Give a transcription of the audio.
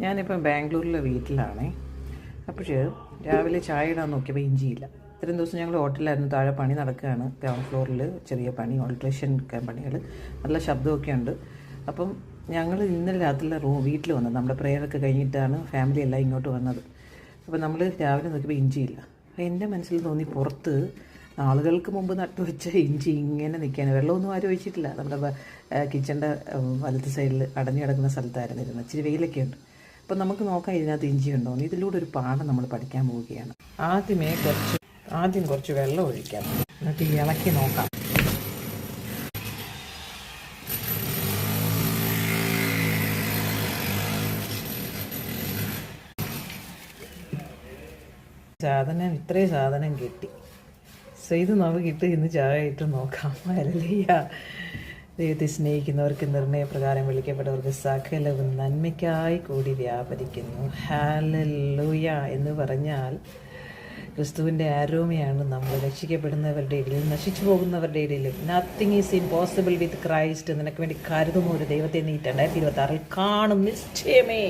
ഞാനിപ്പം ബാംഗ്ലൂരിലെ വീട്ടിലാണേ. അപ്പോൾ രാവിലെ ചായ ഇടാൻ നോക്കിയപ്പോൾ ഇഞ്ചിയില്ല. ഇത്രയും ദിവസം ഞങ്ങൾ ഹോട്ടലിലായിരുന്നു. താഴെ പണി നടക്കുകയാണ്, ഗ്രൗണ്ട് ഫ്ലോറിൽ ചെറിയ പണി, ഓൾട്രേഷൻ പണികൾ, നല്ല ശബ്ദമൊക്കെ ഉണ്ട്. അപ്പം ഞങ്ങൾ ഇന്നലെ രാത്രിയിലെ വീട്ടിൽ വന്നത്, നമ്മുടെ പ്രെയറൊക്കെ കഴിഞ്ഞിട്ടാണ് ഫാമിലി എല്ലാം ഇങ്ങോട്ട് വന്നത്. അപ്പോൾ നമ്മൾ രാവിലെ നോക്കിയപ്പോൾ ഇഞ്ചിയില്ല. അപ്പോൾ എൻ്റെ മനസ്സിൽ തോന്നി, പുറത്ത് നാളുകൾക്ക് മുമ്പ് നട്ടുവെച്ച ഇഞ്ചി ഇങ്ങനെ നിൽക്കുകയാണ്. വെള്ളമൊന്നും ആരും ഒഴിച്ചിട്ടില്ല. നമ്മുടെ കിച്ചൻ്റെ വലത്ത് സൈഡിൽ അടഞ്ഞു കിടക്കുന്ന സ്ഥലത്തായിരുന്നു ഇരുന്നത്. ഇച്ചിരി വെയിലൊക്കെ ഉണ്ട്. അപ്പം നമുക്ക് നോക്കാം ഇതിനകത്ത് ഇഞ്ചി ഉണ്ടോ എന്ന്. ഇതിലൂടെ ഒരു പാഠം നമ്മൾ പഠിക്കാൻ പോവുകയാണ്. ആദ്യം കുറച്ച് വെള്ളം ഒഴിക്കാം, എന്നിട്ട് ഇളക്കി നോക്കാം. ഇത്രയും സാധനം കിട്ടി. ഇത് നമുക്ക് ഇന്ന് ചായ ഇട്ട് നോക്കാം. ഹല്ലേലൂയ. ദൈവത്തെ സ്നേഹിക്കുന്നവർക്ക് നിർണയപ്രകാരം വിളിക്കപ്പെട്ടവർക്ക് സകലവും നന്മയ്ക്കായി കൂടി വ്യാപരിക്കുന്നു. ഹല്ലേലൂയ എന്ന് പറഞ്ഞാൽ ക്രിസ്തുവിൻ്റെ ആരോമയാണ് നമ്മൾ. രക്ഷിക്കപ്പെടുന്നവരുടെ ഇടയിലും നശിച്ചു പോകുന്നവരുടെ ഇടയിലും nothing is impossible with Christ. നിനക്ക് വേണ്ടി കരുതുന്ന ഒരു ദൈവത്തെ നീ 2026 കാണും നിശ്ചയമേ.